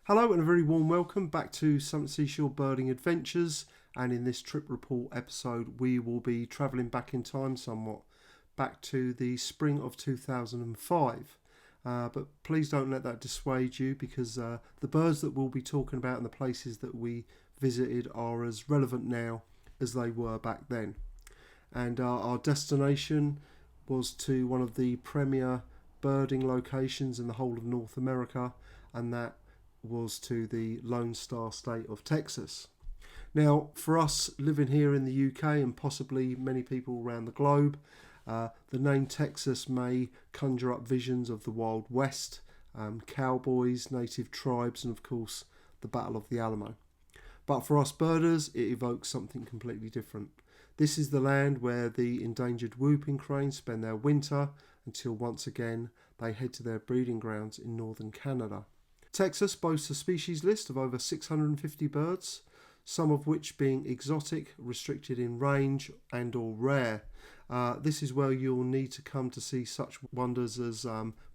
Hello and a very warm welcome back to some Seashore Birding Adventures, and in this trip report episode we will be travelling back in time somewhat, back to the spring of 2005. But please don't let that dissuade you, because the birds that we'll be talking about and the places that we visited are as relevant now as they were back then. And our destination was to one of the premier birding locations in the whole of North America, and that was to the Lone Star State of Texas. Now, for us living here in the UK and possibly many people around the globe, the name Texas may conjure up visions of the Wild West, cowboys, native tribes, and of course the Battle of the Alamo. But for us birders, it evokes something completely different. This is the land where the endangered whooping cranes spend their winter until once again they head to their breeding grounds in northern Canada. Texas boasts a species list of over 650 birds, some of which being exotic, restricted in range and or rare. This is where you'll need to come to see such wonders as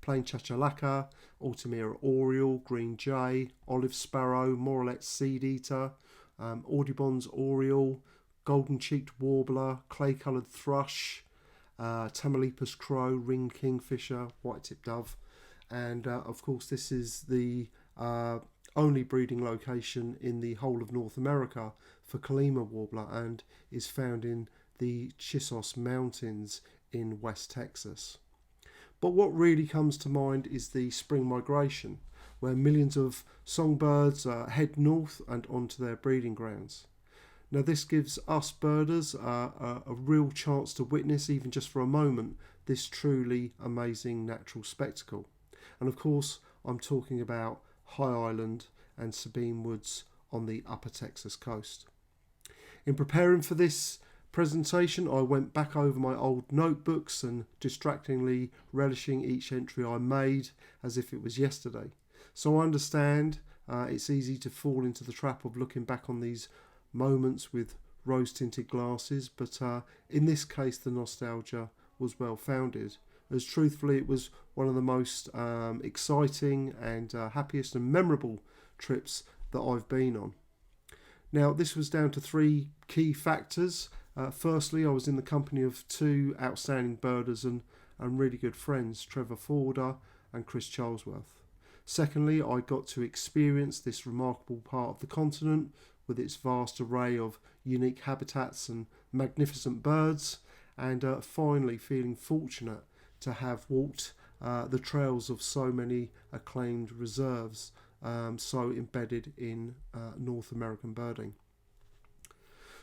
plain chachalaca, Altamira oriole, green jay, olive sparrow, morelet seed eater, Audubon's oriole, golden-cheeked warbler, clay-coloured thrush, Tamaulipas crow, ringed kingfisher, white-tipped dove. And of course this is the only breeding location in the whole of North America for Colima warbler, and is found in the Chisos Mountains in West Texas. But what really comes to mind is the spring migration, where millions of songbirds head north and onto their breeding grounds. Now this gives us birders a real chance to witness, even just for a moment, this truly amazing natural spectacle. And of course, I'm talking about High Island and Sabine Woods on the upper Texas coast. In preparing for this presentation, I went back over my old notebooks and distractingly relishing each entry I made as if it was yesterday. So I understand it's easy to fall into the trap of looking back on these moments with rose-tinted glasses, but in this case the nostalgia was well founded, as truthfully it was one of the most exciting and happiest and memorable trips that I've been on. Now this was down to three key factors. Firstly, I was in the company of two outstanding birders and really good friends, Trevor Forder and Chris Charlesworth. Secondly, I got to experience this remarkable part of the continent with its vast array of unique habitats and magnificent birds. And finally, feeling fortunate to have walked the trails of so many acclaimed reserves so embedded in North American birding.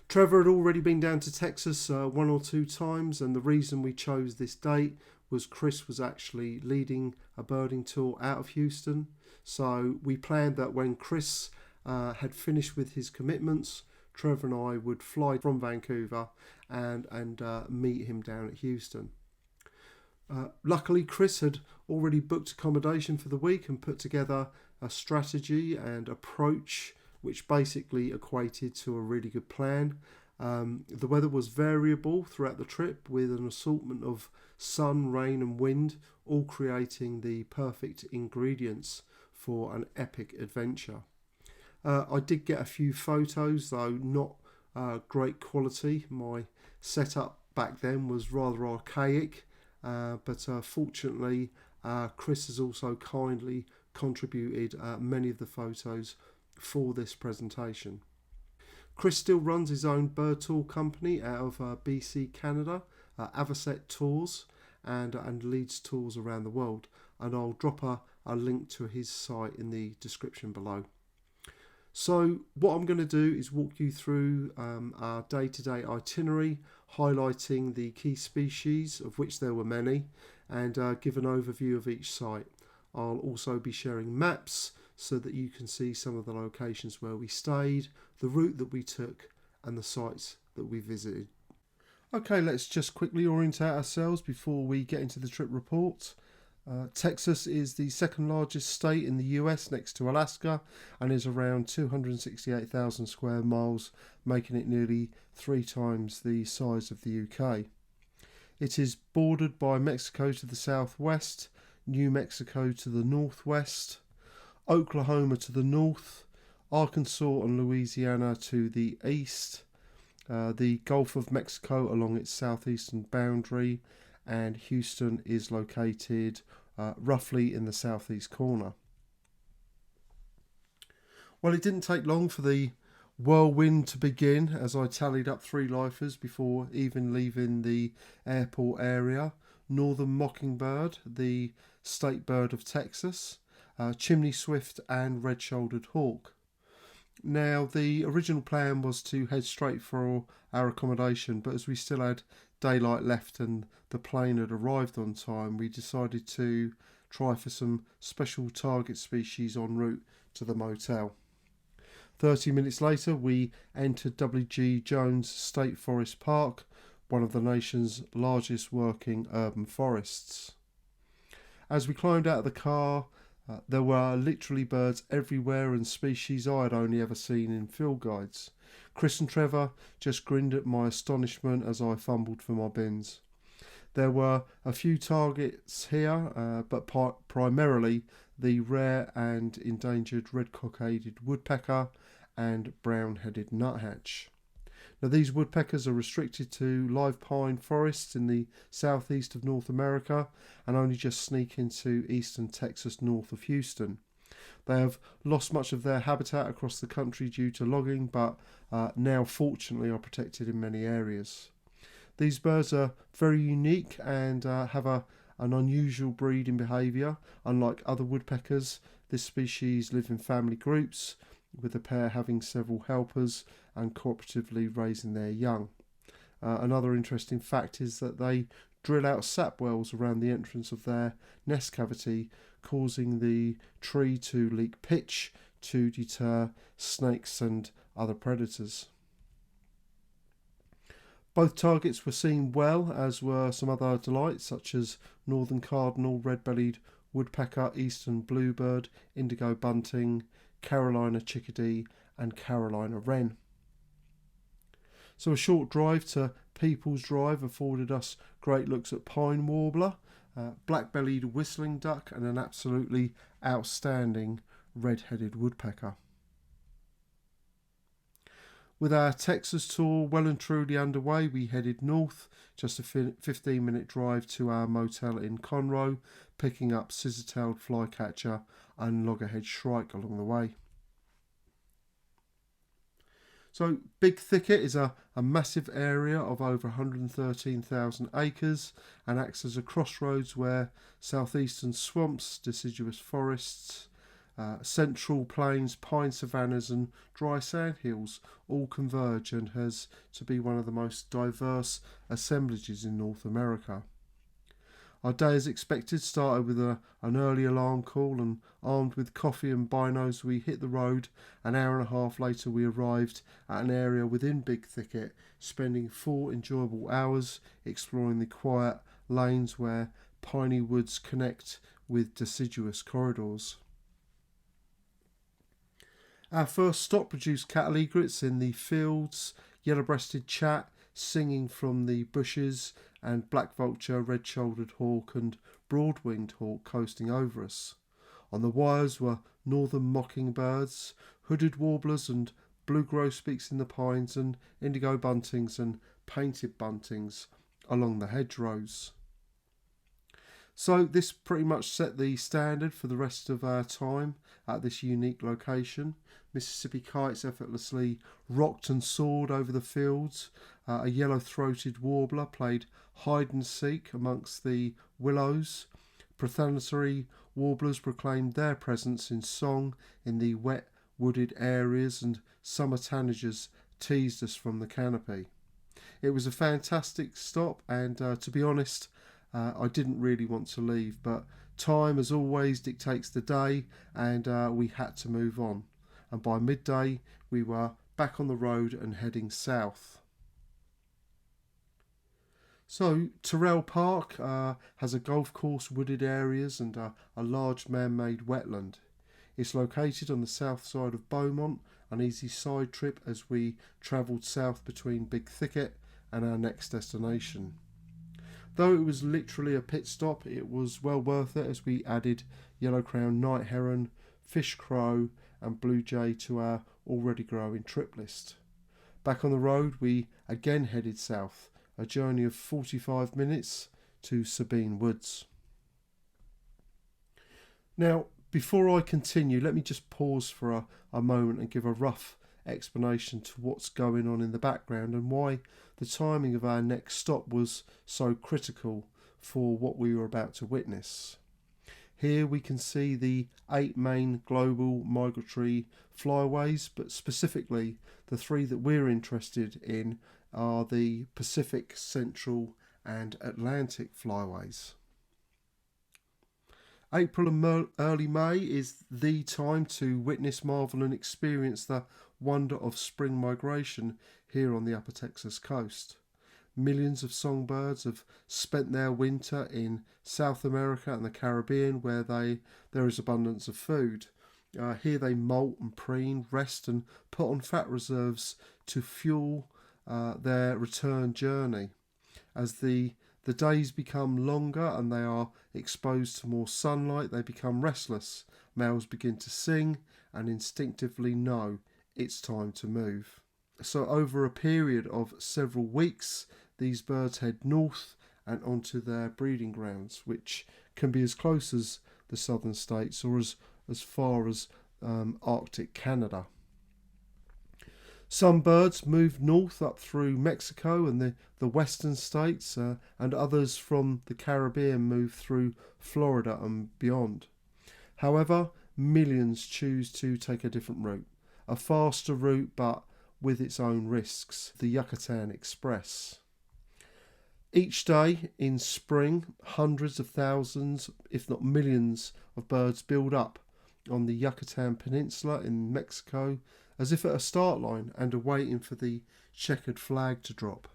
Trevor had already been down to Texas one or two times, and the reason we chose this date was Chris was actually leading a birding tour out of Houston. So we planned that when Chris had finished with his commitments, Trevor and I would fly from Vancouver and meet him down at Houston. Luckily, Chris had already booked accommodation for the week and put together a strategy and approach which basically equated to a really good plan. The weather was variable throughout the trip, with an assortment of sun, rain and wind, all creating the perfect ingredients for an epic adventure. I did get a few photos, though not great quality. My setup back then was rather archaic. But fortunately, Chris has also kindly contributed many of the photos for this presentation. Chris still runs his own bird tour company out of BC, Canada, Avocet Tours, and leads tours around the world. And I'll drop a link to his site in the description below. So what I'm going to do is walk you through our day-to-day itinerary, highlighting the key species, of which there were many, and give an overview of each site. I'll also be sharing maps so that you can see some of the locations where we stayed, the route that we took, and the sites that we visited. Okay, let's just quickly orientate ourselves before we get into the trip report. Texas is the second largest state in the US next to Alaska and is around 268,000 square miles, making it nearly 3 times the size of the UK. It is bordered by Mexico to the southwest, New Mexico to the northwest, Oklahoma to the north, Arkansas and Louisiana to the east, the Gulf of Mexico along its southeastern boundary, and Houston is located roughly in the southeast corner. Well, it didn't take long for the whirlwind to begin as I tallied up 3 lifers before even leaving the airport area. Northern mockingbird, the state bird of Texas, chimney swift and red-shouldered hawk. Now, the original plan was to head straight for our accommodation, but as we still had daylight left and the plane had arrived on time, we decided to try for some special target species en route to the motel. 30 minutes later, we entered W.G. Jones StateForest Park, one of the nation's largest working urban forests. As we climbed out of the car, there were literally birds everywhere and species I had only ever seen in field guides. Chris and Trevor just grinned at my astonishment as I fumbled for my bins. There were a few targets here, but primarily the rare and endangered red-cockaded woodpecker and brown-headed nuthatch. Now, these woodpeckers are restricted to live pine forests in the southeast of North America and only just sneak into eastern Texas north of Houston. They have lost much of their habitat across the country due to logging, but now fortunately are protected in many areas. These birds are very unique and have an unusual breeding behaviour. Unlike other woodpeckers, this species live in family groups, with the pair having several helpers and cooperatively raising their young. Another interesting fact is that they drill out sap wells around the entrance of their nest cavity, causing the tree to leak pitch to deter snakes and other predators. Both targets were seen well, as were some other delights such as northern cardinal, red-bellied woodpecker, eastern bluebird, indigo bunting, Carolina chickadee and Carolina wren. So a short drive to People's Drive afforded us great looks at pine warbler, black-bellied whistling duck and an absolutely outstanding red-headed woodpecker. With our Texas tour well and truly underway, we headed north, just a 15-minute drive to our motel in Conroe, picking up scissor-tailed flycatcher and loggerhead shrike along the way. So Big Thicket is a massive area of over 113,000 acres and acts as a crossroads where southeastern swamps, deciduous forests, central plains, pine savannas and dry sandhills all converge and has to be one of the most diverse assemblages in North America. Our day, as expected, started with an early alarm call, and armed with coffee and binos we hit the road. An hour and a half later we arrived at an area within Big Thicket, spending 4 enjoyable hours exploring the quiet lanes where Piney Woods connect with deciduous corridors. Our first stop produced cattle egrets in the fields, yellow-breasted chat singing from the bushes, and black vulture, red-shouldered hawk and broad-winged hawk coasting over us. On the wires were northern mockingbirds, hooded warblers and blue grosbeaks in the pines, and indigo buntings and painted buntings along the hedgerows. So this pretty much set the standard for the rest of our time at this unique location. Mississippi kites effortlessly rocked and soared over the fields. A yellow-throated warbler played hide-and-seek amongst the willows. Prothonotary warblers proclaimed their presence in song in the wet wooded areas, and summer tanagers teased us from the canopy. It was a fantastic stop, and to be honest, I didn't really want to leave, but time, as always, dictates the day, and we had to move on. And by midday, we were back on the road and heading south. So, Tyrrell Park has a golf course, wooded areas, and a large man-made wetland. It's located on the south side of Beaumont, an easy side trip as we travelled south between Big Thicket and our next destination. Though it was literally a pit stop, it was well worth it as we added yellow-crowned night heron, fish crow and blue jay to our already growing trip list. Back on the road, we again headed south, a journey of 45 minutes to Sabine Woods. Now, before I continue, let me just pause for a moment and give a rough explanation to what's going on in the background and why the timing of our next stop was so critical for what we were about to witness. Here we can see the 8 main global migratory flyways, but specifically the 3 that we're interested in are the Pacific, Central and Atlantic flyways. April and early May is the time to witness, marvel and experience the wonder of spring migration here on the Upper Texas coast. Millions of songbirds have spent their winter in South America and the Caribbean, where there is abundance of food. Here they molt and preen, rest and put on fat reserves to fuel their return journey. As the days become longer and they are exposed to more sunlight, they become restless. Males begin to sing and instinctively know it's time to move. So over a period of several weeks, these birds head north and onto their breeding grounds, which can be as close as the southern states or as far as Arctic Canada. Some birds move north up through Mexico and the western states, and others from the Caribbean move through Florida and beyond. However, millions choose to take a different route, a faster route but with its own risks, the Yucatan Express. Each day in spring, hundreds of thousands, if not millions, of birds build up on the Yucatan Peninsula in Mexico, as if at a start line and are waiting for the checkered flag to drop.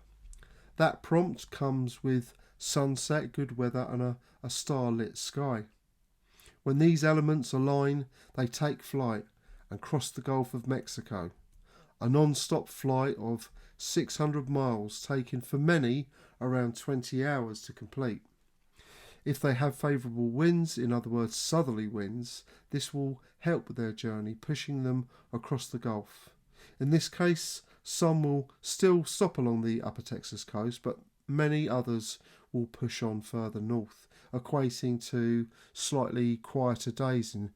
That prompt comes with sunset, good weather and a star-lit sky. When these elements align, they take flight and cross the Gulf of Mexico, a non-stop flight of 600 miles taking for many around 20 hours to complete. If they have favourable winds, in other words southerly winds, this will help with their journey, pushing them across the Gulf. In this case, some will still stop along the Upper Texas coast, but many others will push on further north, equating to slightly quieter days in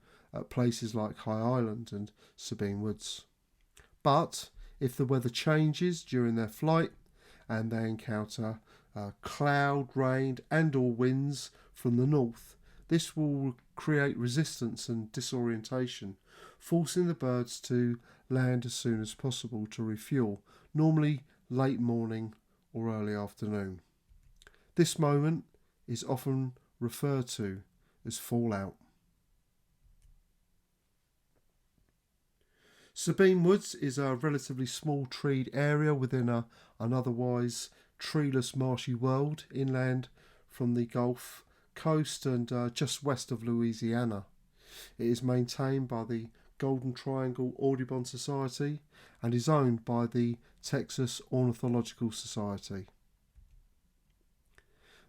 places like High Island and Sabine Woods. But if the weather changes during their flight and they encounter cloud, rain and or winds from the north, this will create resistance and disorientation, forcing the birds to land as soon as possible to refuel, normally late morning or early afternoon. This moment is often referred to as fallout. Sabine Woods is a relatively small treed area within an otherwise treeless marshy world inland from the Gulf Coast and just west of Louisiana. It is maintained by the Golden Triangle Audubon Society and is owned by the Texas Ornithological Society.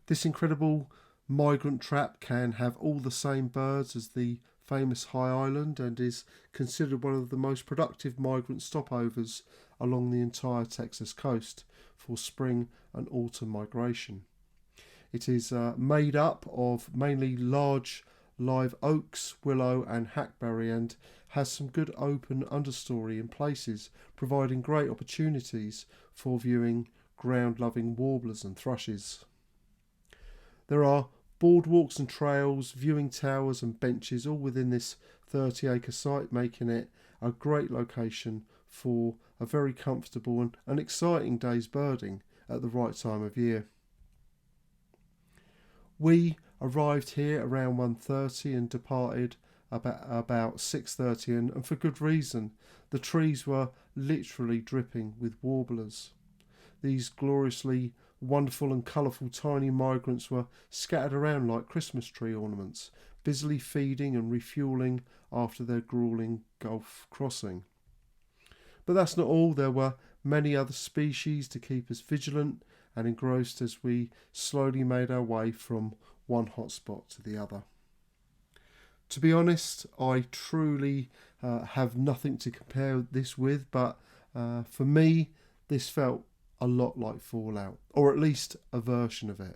This incredible migrant trap can have all the same birds as the famous High Island and is considered one of the most productive migrant stopovers along the entire Texas coast for spring and autumn migration. It is made up of mainly large live oaks, willow and hackberry, and has some good open understory in places, providing great opportunities for viewing ground-loving warblers and thrushes. There are boardwalks and trails, viewing towers and benches all within this 30-acre site, making it a great location for a very comfortable and exciting day's birding at the right time of year. We arrived here around 1:30 and departed about 6:30, and for good reason. The trees were literally dripping with warblers. These gloriously wonderful and colourful tiny migrants were scattered around like Christmas tree ornaments, busily feeding and refuelling after their gruelling Gulf crossing. But that's not all. There were many other species to keep us vigilant and engrossed as we slowly made our way from one hotspot to the other. To be honest, I truly have nothing to compare this with, but for me, this felt a lot like Fallout, or at least a version of it.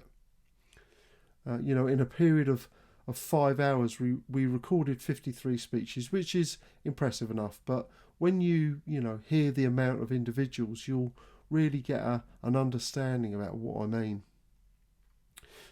In a period of 5 hours, we recorded 53 species, which is impressive enough. But when you hear the amount of individuals, you'll really get an understanding about what I mean.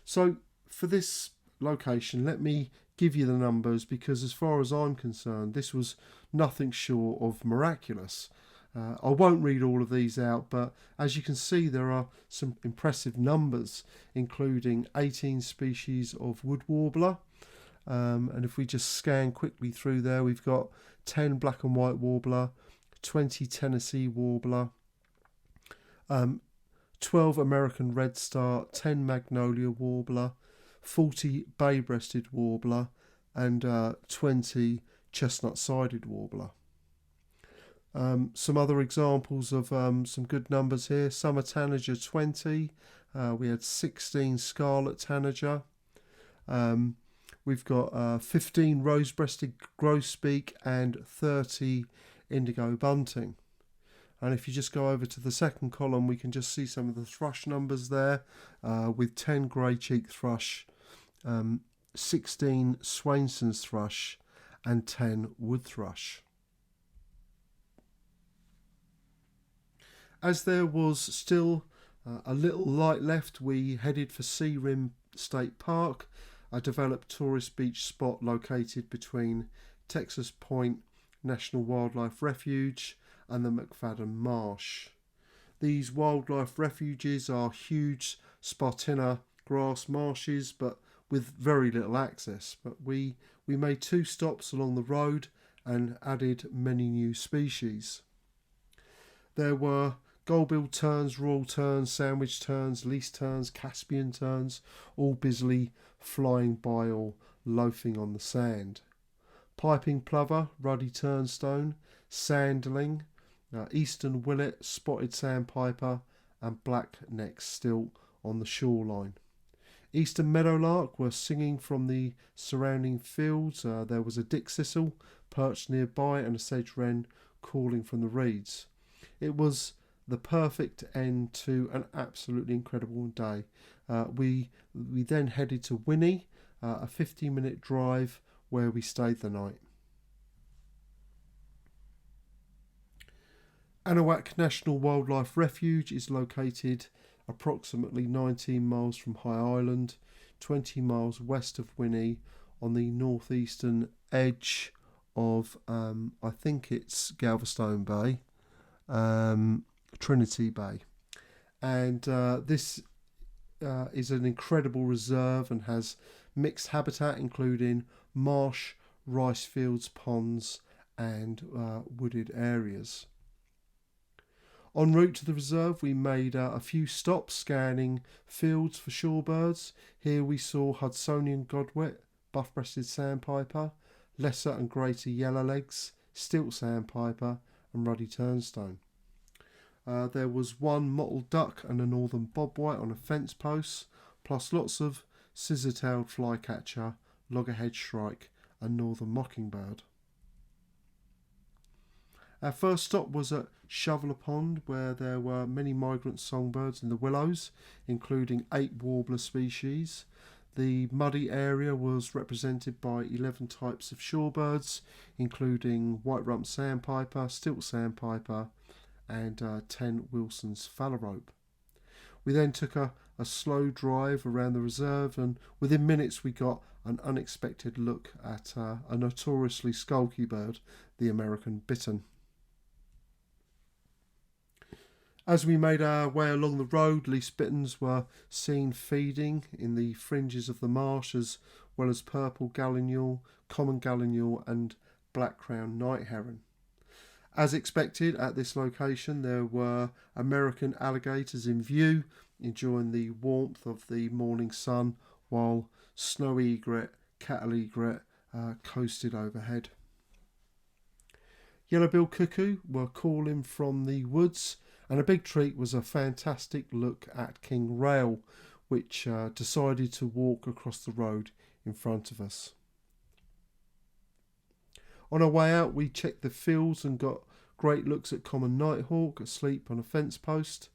So for this location, let me give you the numbers, because as far as I'm concerned, this was nothing short of miraculous. I won't read all of these out, but as you can see, there are some impressive numbers, including 18 species of wood warbler. And if we just scan quickly through there, we've got 10 black and white warbler, 20 Tennessee warbler, 12 American redstart, 10 magnolia warbler, 40 bay-breasted warbler, and 20 chestnut-sided warbler. Some other examples of some good numbers here. Summer tanager 20. We had 16 scarlet tanager. We've got 15 rose-breasted grosbeak and 30 indigo bunting. And if you just go over to the second column, we can just see some of the thrush numbers there, with 10 grey-cheek thrush, 16 Swainson's thrush, and 10 wood thrush. As there was still a little light left, we headed for Sea Rim State Park, a developed tourist beach spot located between Texas Point National Wildlife Refuge and the McFadden Marsh. These wildlife refuges are huge Spartina grass marshes, but with very little access. But we made 2 stops along the road and added many new species. There were gold-billed terns, royal terns, sandwich terns, least terns, Caspian terns, all busily flying by or loafing on the sand. Piping plover, ruddy turnstone, sandling, eastern willet, spotted sandpiper, and black-necked stilt on the shoreline. Eastern meadowlark were singing from the surrounding fields. There was a dickcissel perched nearby and a sedge wren calling from the reeds. It was the perfect end to an absolutely incredible day. We then headed to Winnie, a 15-minute drive where we stayed the night. Anahuac National Wildlife Refuge is located approximately 19 miles from High Island, 20 miles west of Winnie, on the northeastern edge of, I think it's Galveston Bay, Trinity Bay. And this is an incredible reserve and has mixed habitat, including marsh, rice fields, ponds, and wooded areas. En route to the reserve, we made a few stops scanning fields for shorebirds. Here we saw Hudsonian godwit, buff-breasted sandpiper, lesser and greater yellowlegs, stilt sandpiper, and ruddy turnstone. There was 1 mottled duck and a northern bobwhite on a fence post, plus lots of scissor-tailed flycatcher, loggerhead shrike, and northern mockingbird. Our first stop was at Shoveler Pond, where there were many migrant songbirds in the willows, including 8 warbler species. The muddy area was represented by 11 types of shorebirds, including white-rumped sandpiper, stilt sandpiper, and 10 Wilson's phalarope. We then took a slow drive around the reserve, and within minutes we got an unexpected look at a notoriously skulky bird, the American bittern. As we made our way along the road, least bitterns were seen feeding in the fringes of the marsh, as well as purple gallinule, common gallinule, and black-crowned night heron. As expected, at this location there were American alligators in view, enjoying the warmth of the morning sun, while snow egret, cattle egret coasted overhead. Yellow-billed cuckoo were calling from the woods, and a big treat was a fantastic look at king rail, which decided to walk across the road in front of us. On our way out, we checked the fields and got great looks at common nighthawk asleep on a fence post.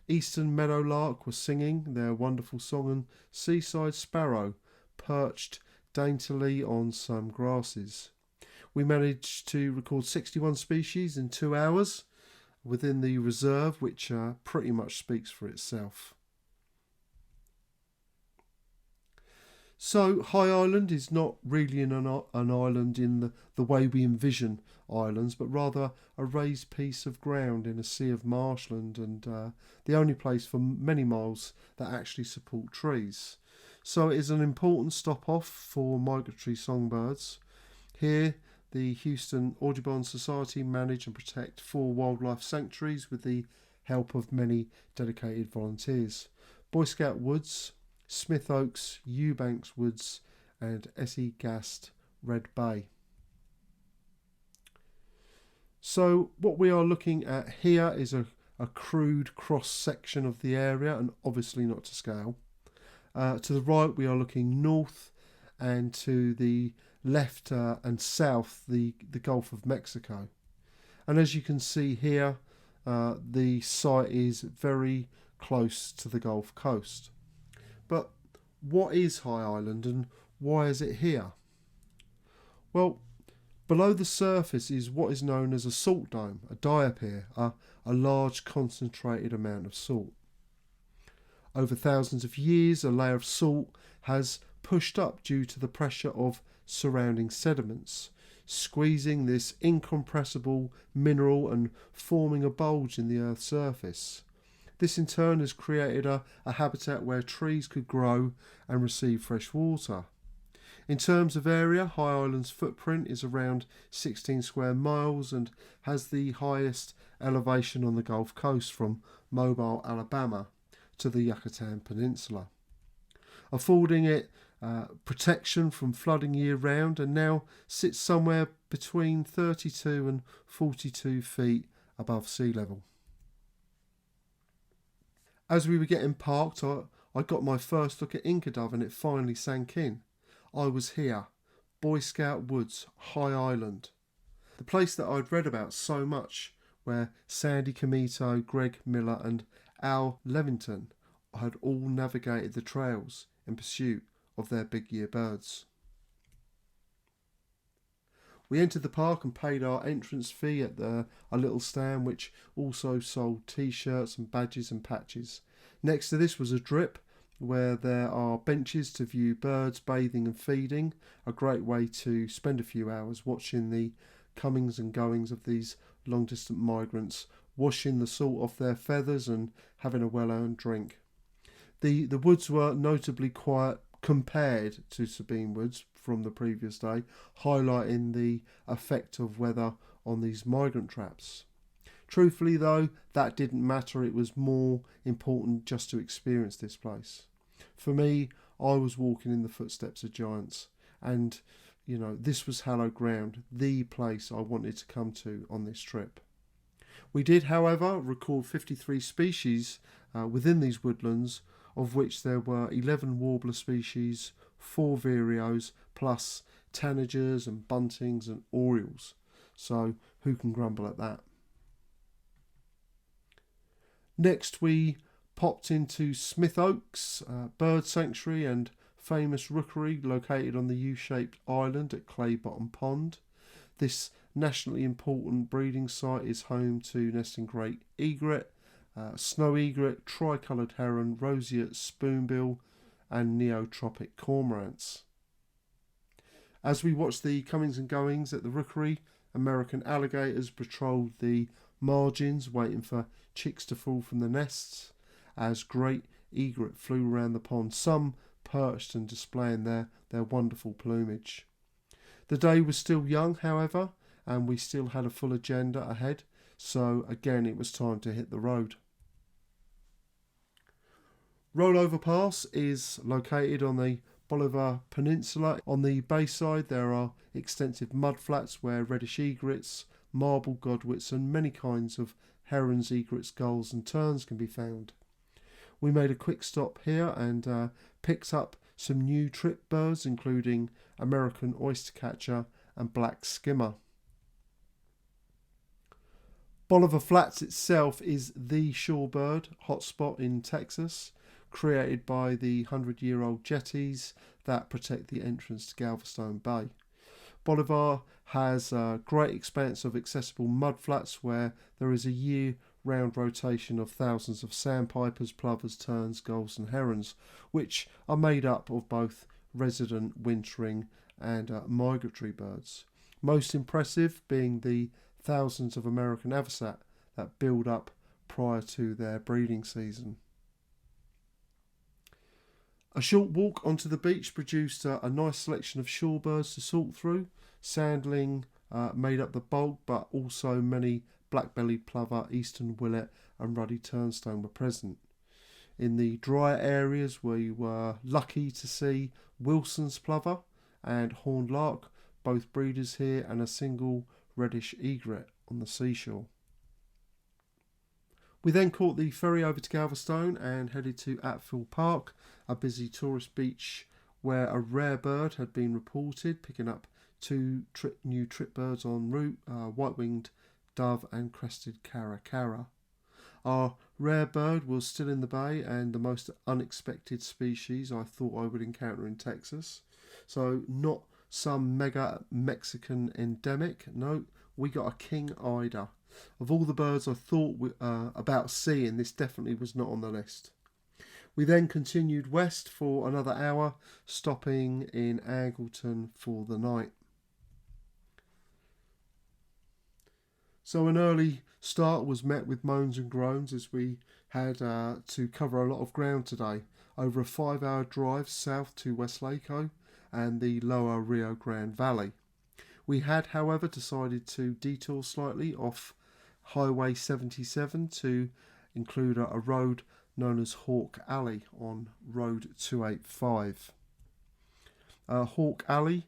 Eastern meadowlark was singing their wonderful song, and seaside sparrow perched daintily on some grasses. We managed to record 61 species in 2 hours within the reserve, which pretty much speaks for itself. So High Island is not really an island in the way we envision islands, but rather a raised piece of ground in a sea of marshland, and the only place for many miles that actually support trees. So it is an important stop-off for migratory songbirds. Here, the Houston Audubon Society manage and protect 4 wildlife sanctuaries with the help of many dedicated volunteers. Boy Scout Woods, Smith Oaks, Eubanks Woods and Essie Gast Red Bay. So what we are looking at here is a crude cross section of the area, and obviously not to scale. To the right we are looking north, and to the left and south the Gulf of Mexico. And as you can see here, the site is very close to the Gulf Coast. But what is High Island and why is it here? Well, below the surface is what is known as a salt dome, a diapir, a large concentrated amount of salt. Over thousands of years, a layer of salt has pushed up due to the pressure of surrounding sediments, squeezing this incompressible mineral and forming a bulge in the Earth's surface. This in turn has created a habitat where trees could grow and receive fresh water. In terms of area, High Island's footprint is around 16 square miles and has the highest elevation on the Gulf Coast from Mobile, Alabama to the Yucatan Peninsula, affording it protection from flooding year round, and now sits somewhere between 32 and 42 feet above sea level. As we were getting parked, I got my first look at Inca Dove and it finally sank in. I was here, Boy Scout Woods, High Island. The place that I'd read about so much, where Sandy Comito, Greg Miller and Al Levington had all navigated the trails in pursuit of their big year birds. We entered the park and paid our entrance fee at a little stand which also sold t-shirts and badges and patches. Next to this was a drip where there are benches to view birds bathing and feeding, a great way to spend a few hours watching the comings and goings of these long distant migrants, washing the salt off their feathers and having a well-earned drink. The woods were notably quiet compared to Sabine Woods from the previous day, highlighting the effect of weather on these migrant traps. Truthfully though, that didn't matter. It was more important just to experience this place. For me, I was walking in the footsteps of giants, and this was hallowed ground, the place I wanted to come to on this trip. We did, however, record 53 species within these woodlands, of which there were 11 warbler species, 4 vireos, plus tanagers and buntings and orioles. So who can grumble at that? Next we popped into Smith Oaks, bird sanctuary and famous rookery located on the U-shaped island at Clay Bottom Pond. This nationally important breeding site is home to nesting great egret, snow egret, tricoloured heron, roseate spoonbill and neotropic cormorants. As we watched the comings and goings at the rookery, American alligators patrolled the margins waiting for chicks to fall from the nests, as great egret flew around the pond, some perched and displaying their wonderful plumage. The day was still young, however, and we still had a full agenda ahead, so again it was time to hit the road. Rollover Pass is located on the Bolivar Peninsula. On the bayside there are extensive mud flats where reddish egrets, marble godwits and many kinds of herons, egrets, gulls and terns can be found. We made a quick stop here and picked up some new trip birds, including American oystercatcher and black skimmer. Bolivar Flats itself is the shorebird hotspot in Texas, created by the 100-year-old jetties that protect the entrance to Galveston Bay. Bolivar has a great expanse of accessible mudflats where there is a year-round rotation of thousands of sandpipers, plovers, terns, gulls and herons, which are made up of both resident, wintering and migratory birds. Most impressive being the thousands of American avocet that build up prior to their breeding season. A short walk onto the beach produced a nice selection of shorebirds to sort through. Sandling made up the bulk, but also many black-bellied plover, eastern willet and ruddy turnstone were present. In the drier areas we were lucky to see Wilson's plover and horned lark, both breeders here, and a single reddish egret on the seashore. We then caught the ferry over to Galveston and headed to Tyrrell Park, a busy tourist beach where a rare bird had been reported, picking up two new trip birds en route, white-winged dove and crested caracara. Our rare bird was still in the bay and the most unexpected species I thought I would encounter in Texas. So not some mega Mexican endemic, no, we got a king eider. Of all the birds I thought about seeing, this definitely was not on the list. We then continued west for another hour, stopping in Angleton for the night. So an early start was met with moans and groans as we had to cover a lot of ground today, over a 5-hour drive south to Weslaco and the lower Rio Grande Valley. We had, however, decided to detour slightly off Highway 77 to include a road known as Hawk Alley on Road 285. Hawk Alley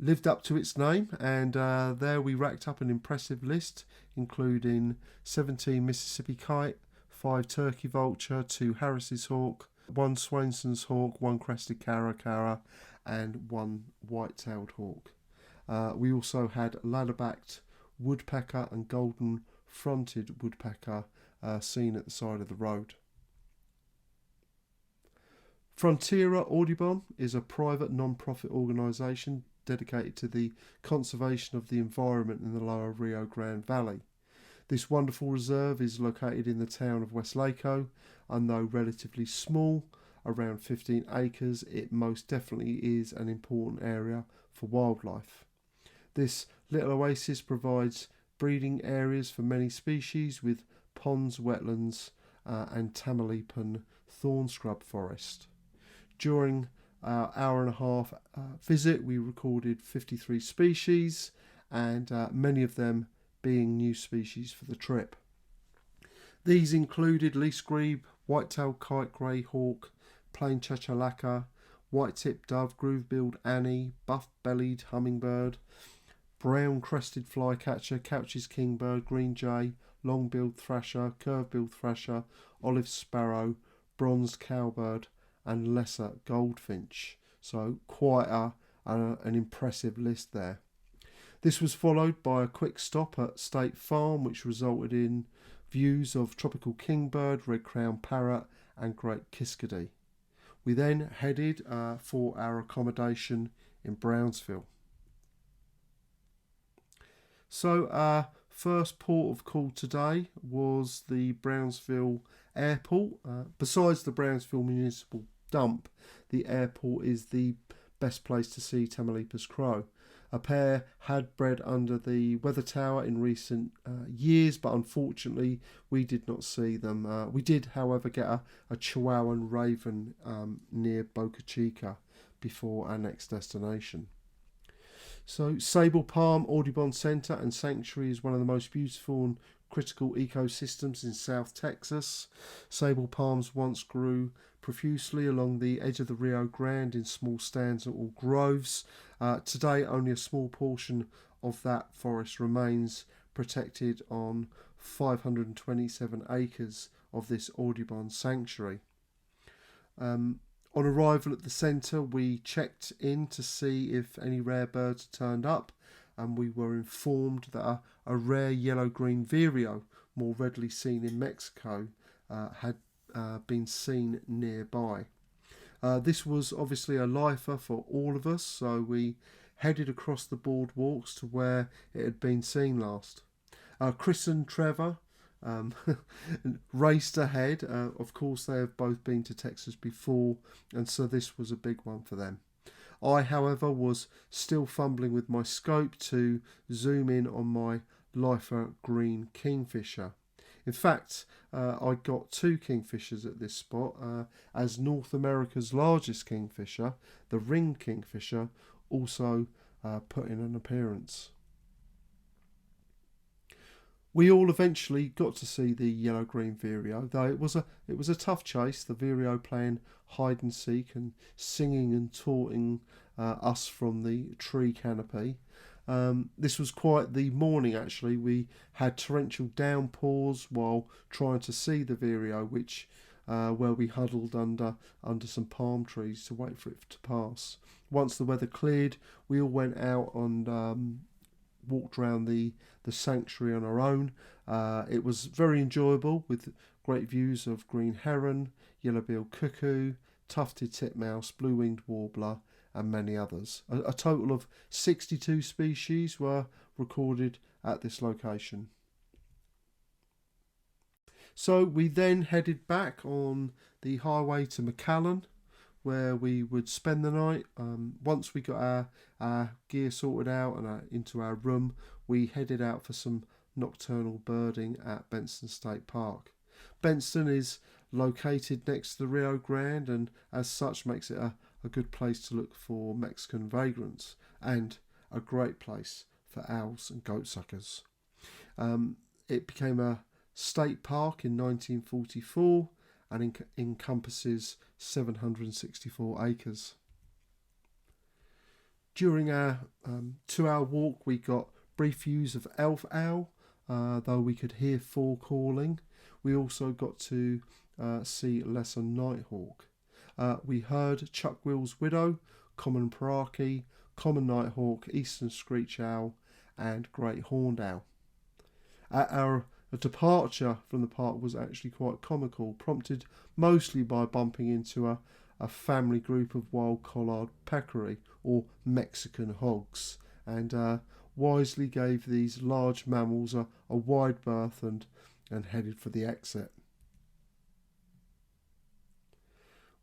lived up to its name, and there we racked up an impressive list, including 17 Mississippi kite, 5 turkey vulture, 2 Harris's hawk, 1 Swainson's hawk, 1 crested caracara, and 1 white-tailed hawk. We also had ladder-backed woodpecker and golden-fronted woodpecker seen at the side of the road. Frontiera Audubon is a private non-profit organisation dedicated to the conservation of the environment in the lower Rio Grande Valley. This wonderful reserve is located in the town of Weslaco, and though relatively small, around 15 acres, it most definitely is an important area for wildlife. This little oasis provides breeding areas for many species with ponds, wetlands and Tamaulipan thorn scrub forest. During our hour-and-a-half visit, we recorded 53 species, and many of them being new species for the trip. These included least grebe, white-tailed kite grey hawk, plain chachalaca, white-tipped dove, groove-billed Annie, buff-bellied hummingbird, brown-crested flycatcher, Couch's kingbird, green jay, long-billed thrasher, curve-billed thrasher, olive sparrow, bronzed cowbird, and lesser goldfinch. So quite an impressive list there. This was followed by a quick stop at State Farm, which resulted in views of tropical kingbird, red-crowned parrot and great kiskadee. We then headed for our accommodation in Brownsville. So our first port of call today was the Brownsville Airport. Besides the Brownsville Municipal Dump, the airport is the best place to see Tamaulipas crow. A pair had bred under the weather tower in recent years, but unfortunately we did not see them. We did, however, get a Chihuahuan raven near Boca Chica before our next destination. So Sabal Palm Audubon Centre and Sanctuary is one of the most beautiful and critical ecosystems in South Texas. Sabal palms once grew profusely along the edge of the Rio Grande in small stands or groves. Today only a small portion of that forest remains protected on 527 acres of this Audubon sanctuary. On arrival at the centre, we checked in to see if any rare birds had turned up. and we were informed that a rare yellow-green vireo, more readily seen in Mexico, had been seen nearby. This was obviously a lifer for all of us, so we headed across the boardwalks to where it had been seen last. Chris and Trevor raced ahead. Of course, they have both been to Texas before, and so this was a big one for them. I, however, was still fumbling with my scope to zoom in on my lifer green kingfisher. In fact, I got two kingfishers at this spot, as North America's largest kingfisher, the ringed kingfisher, also put in an appearance. We all eventually got to see the yellow-green vireo, though it was a tough chase, the vireo playing hide and seek and singing and taunting us from the tree canopy. This was quite the morning actually. We had torrential downpours while trying to see the vireo, which where we huddled under some palm trees to wait for it to pass. Once the weather cleared, we all went out and walked around the sanctuary on our own. It was very enjoyable, with great views of green heron, yellow-billed cuckoo, tufted titmouse, blue-winged warbler, and many others. A total of 62 species were recorded at this location. So we then headed back on the highway to McAllen, where we would spend the night. Once we got our gear sorted out and into our room, we headed out for some nocturnal birding at Bensten State Park. Bensten is located next to the Rio Grande, and as such makes it a good place to look for Mexican vagrants, and a great place for owls and goatsuckers. It became a state park in 1944 and encompasses 764 acres. During our 2-hour walk, we got brief views of elf owl, though we could hear fall calling. We also got to see lesser nighthawk. We heard Chuckwill's widow, common paraki, common nighthawk, eastern screech owl, and great horned owl. Our departure from the park was actually quite comical, prompted mostly by bumping into a family group of wild collard peccary, or Mexican hogs, and wisely gave these large mammals a wide berth and headed for the exit.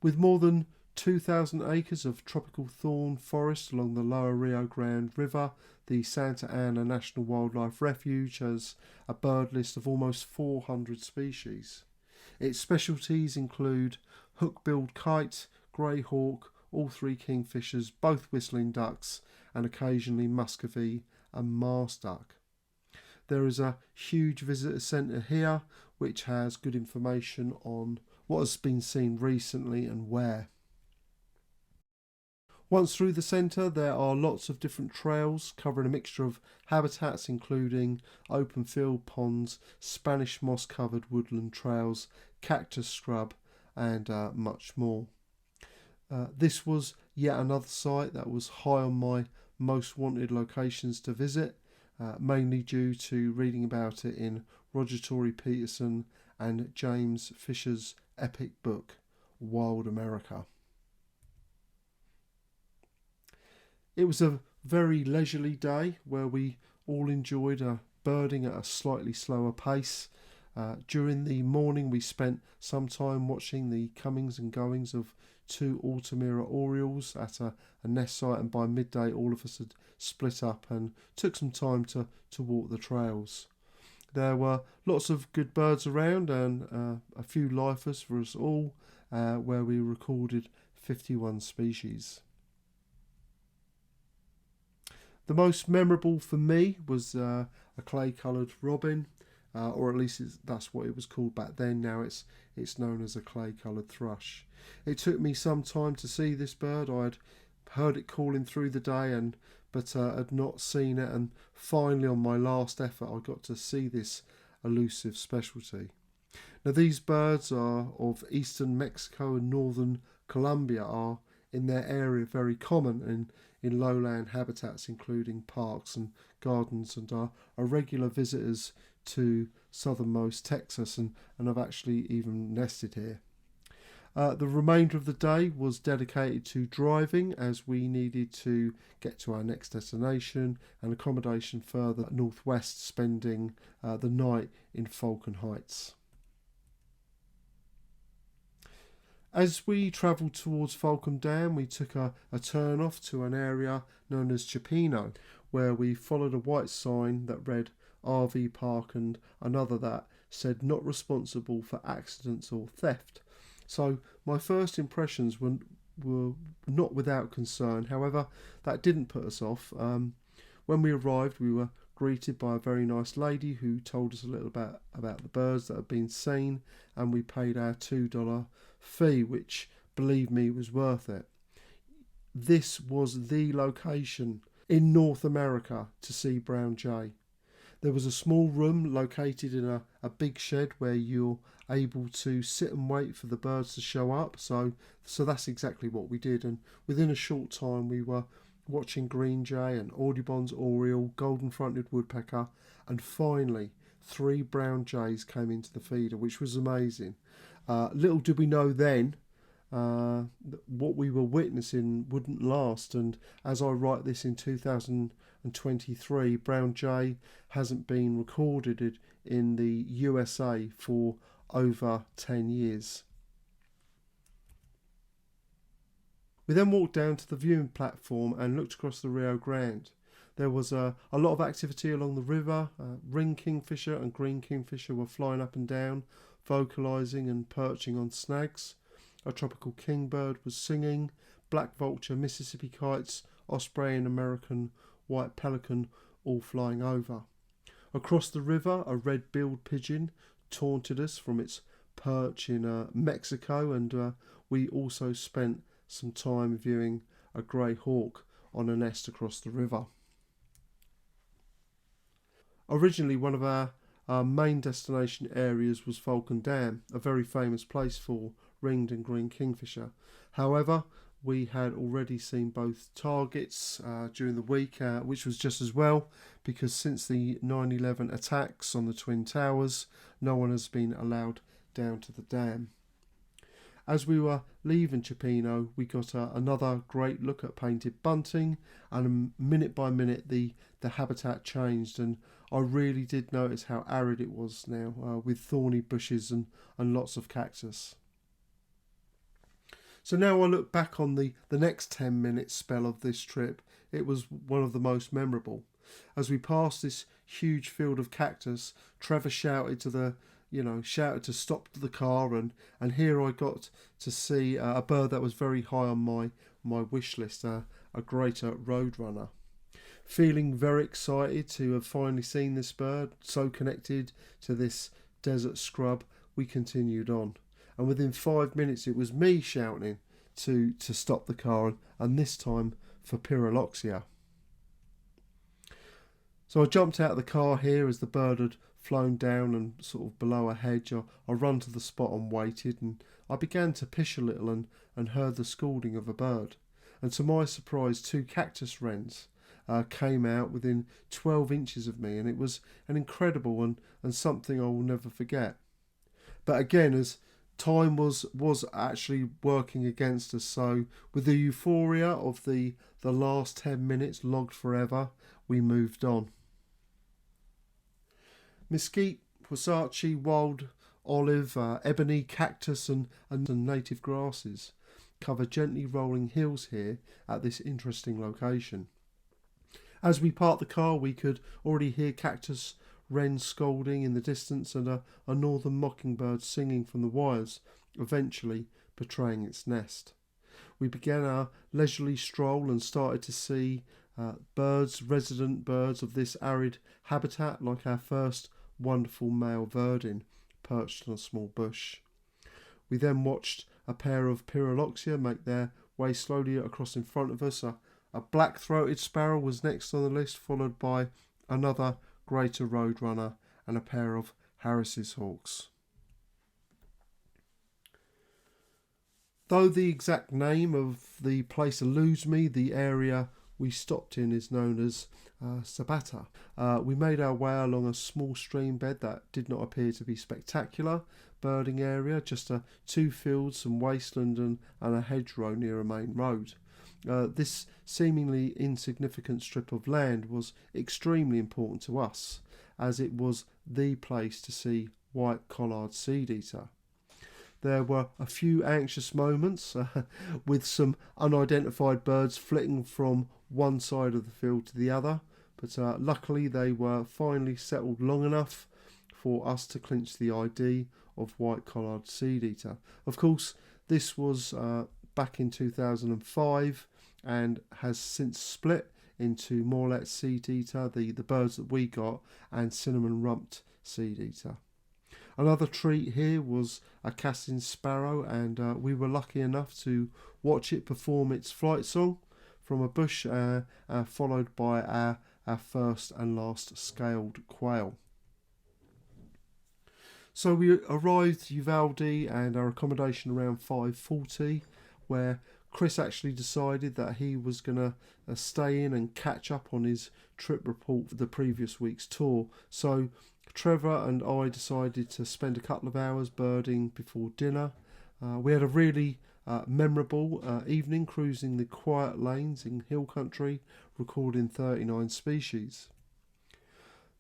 With more than 2,000 acres of tropical thorn forest along the lower Rio Grande River, the Santa Ana National Wildlife Refuge has a bird list of almost 400 species. Its specialties include hook-billed kite, grey hawk, all three kingfishers, both whistling ducks, and occasionally muscovy and Mars duck. There is a huge visitor centre here, which has good information on what has been seen recently and where. Once through the centre, there are lots of different trails covering a mixture of habitats, including open field ponds, Spanish moss covered woodland trails, cactus scrub, and much more. This was yet another site that was high on my most wanted locations to visit, mainly due to reading about it in Roger Torrey Peterson and James Fisher's epic book, Wild America. It was a very leisurely day where we all enjoyed birding at a slightly slower pace. During the morning we spent some time watching the comings and goings of two Altamira orioles at a nest site, and by midday all of us had split up and took some time to walk the trails. There were lots of good birds around and a few lifers for us all, where we recorded 51 species. The most memorable for me was a clay-coloured robin, or at least that's what it was called back then. Now it's known as a clay-coloured thrush. It took me some time to see this bird. I'd heard it calling through the day, but had not seen it, and finally on my last effort I got to see this elusive specialty. Now these birds are of eastern Mexico and northern Colombia, are in their area very common in lowland habitats, including parks and gardens, and are regular visitors to southernmost Texas and have actually even nested here. The remainder of the day was dedicated to driving, as we needed to get to our next destination and accommodation further northwest, spending the night in Falcon Heights. As we travelled towards Falcon Dam, we took a turn off to an area known as Chapeño, where we followed a white sign that read RV Park and another that said not responsible for accidents or theft. So my first impressions were not without concern. However, that didn't put us off. When we arrived, we were greeted by a very nice lady who told us a little about the birds that had been seen, and we paid our $2 fee, which, believe me, was worth it. This was the location in North America to see brown jay. There was a small room located in a big shed where you're able to sit and wait for the birds to show up. So that's exactly what we did. And within a short time, we were watching green jay and Audubon's oriole, golden-fronted woodpecker, and finally 3 brown jays came into the feeder, which was amazing. Little did we know then what we were witnessing wouldn't last, and as I write this in 2023, brown jay hasn't been recorded in the USA for over 10 years. We then walked down to the viewing platform and looked across the Rio Grande. There was a lot of activity along the river. Ring kingfisher and green kingfisher were flying up and down, vocalising and perching on snags. A tropical kingbird was singing. Black vulture, Mississippi kites, osprey and American white pelican all flying over. Across the river, a red-billed pigeon taunted us from its perch in Mexico, and we also spent some time viewing a grey hawk on a nest across the river. Originally, one of our main destination areas was Falcon Dam, a very famous place for ringed and green kingfisher. However, we had already seen both targets during the week, which was just as well, because since the 9/11 attacks on the Twin Towers, no one has been allowed down to the dam. As we were leaving Chapeño, we got another great look at painted bunting, and minute by minute the habitat changed, and I really did notice how arid it was now, with thorny bushes and lots of cactus. So now I look back on the next 10-minute spell of this trip, it was one of the most memorable. As we passed this huge field of cactus, Trevor shouted to stop the car, and here I got to see a bird that was very high on my wish list, a greater roadrunner. Feeling very excited to have finally seen this bird, so connected to this desert scrub, we continued on. And within 5 minutes it was me shouting to stop the car, and this time for Pyrrholoxia. So I jumped out of the car here as the bird had flown down and sort of below a hedge. I run to the spot and waited, and I began to pish a little and heard the scolding of a bird. And to my surprise, 2 cactus wrens came out within 12 inches of me, and it was an incredible and something I will never forget. But again, as time was actually working against us, so with the euphoria of the last 10 minutes logged forever, we moved on. Mesquite, huasachi, wild olive, ebony, cactus and native grasses cover gently rolling hills here at this interesting location. As we parked the car, we could already hear cactus wrens scolding in the distance and a northern mockingbird singing from the wires, eventually betraying its nest. We began our leisurely stroll and started to see resident birds of this arid habitat, like our first wonderful male verdin perched on a small bush. We then watched a pair of Pyrrholoxia make their way slowly across in front of us. A black-throated sparrow was next on the list, followed by another greater roadrunner and a pair of Harris's hawks. Though the exact name of the place eludes me, the area we stopped in is known as Zapata. We made our way along a small stream bed that did not appear to be spectacular birding area, just 2 fields, some wasteland and a hedgerow near a main road. This seemingly insignificant strip of land was extremely important to us, as it was the place to see white collared seed-eater. There were a few anxious moments with some unidentified birds flitting from one side of the field to the other, but luckily they were finally settled long enough for us to clinch the ID of white collared seed-eater. Of course, this was back in 2005 and has since split into Morlet seed-eater, the birds that we got, and cinnamon-rumped seed-eater. Another treat here was a casting sparrow, and we were lucky enough to watch it perform its flight song from a bush, followed by our first and last scaled quail. So we arrived at Uvalde and our accommodation around 5:40, where Chris actually decided that he was going to stay in and catch up on his trip report for the previous week's tour. So Trevor and I decided to spend a couple of hours birding before dinner. We had a really memorable evening cruising the quiet lanes in hill country, recording 39 species.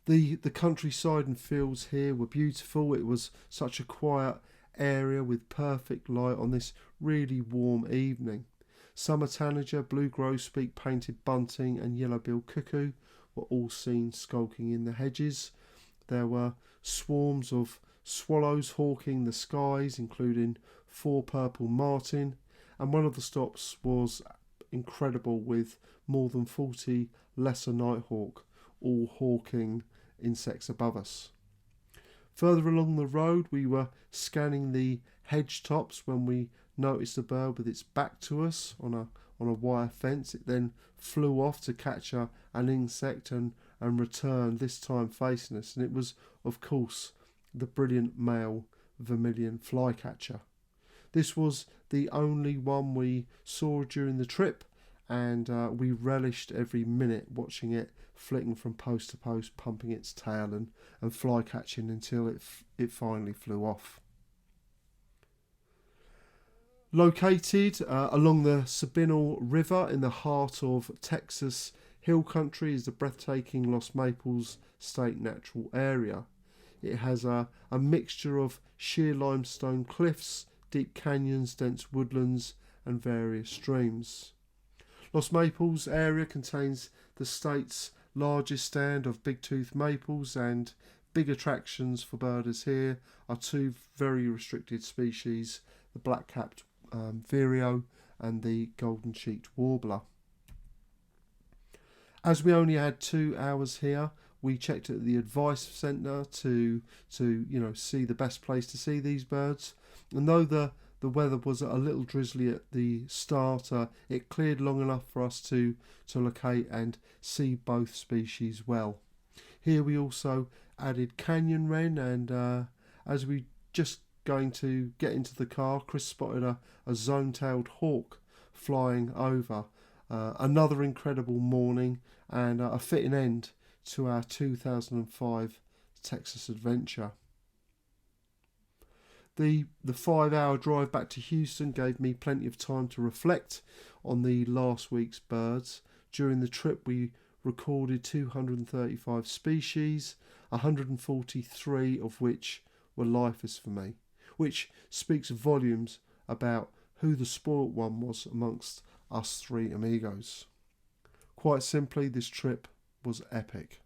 The countryside and fields here were beautiful. It was such a quiet area with perfect light on this really warm evening. Summer tanager, blue grosbeak, painted bunting and yellow-billed cuckoo were all seen skulking in the hedges. There were swarms of swallows hawking the skies, including 4 purple martin, and one of the stops was incredible with more than 40 lesser nighthawk, all hawking insects above us. Further along the road, we were scanning the hedge tops when we noticed a bird with its back to us on a wire fence. It then flew off to catch an insect and returned, this time facing us, and it was, of course, the brilliant male vermilion flycatcher. This was the only one we saw during the trip, and we relished every minute watching it flitting from post to post, pumping its tail and fly catching until it finally flew off. Located along the Sabine River in the heart of Texas hill country is the breathtaking Los Maples State Natural Area. It has a mixture of sheer limestone cliffs, deep canyons, dense woodlands and various streams. Los Maples area contains the state's largest stand of big-tooth maples, and big attractions for birders here are 2 very restricted species, the black-capped vireo and the golden-cheeked warbler. As we only had 2 hours here, we checked at the advice centre to see the best place to see these birds, and though the weather was a little drizzly at the start, it cleared long enough for us to locate and see both species well. Here we also added canyon wren, and as we just going to get into the car, Chris spotted a zone-tailed hawk flying over. Another incredible morning and a fitting end to our 2005 Texas adventure. The 5-hour drive back to Houston gave me plenty of time to reflect on the last week's birds. During the trip we recorded 235 species, 143 of which were lifers for me, which speaks volumes about who the spoilt one was amongst us 3 amigos. Quite simply, this trip was epic.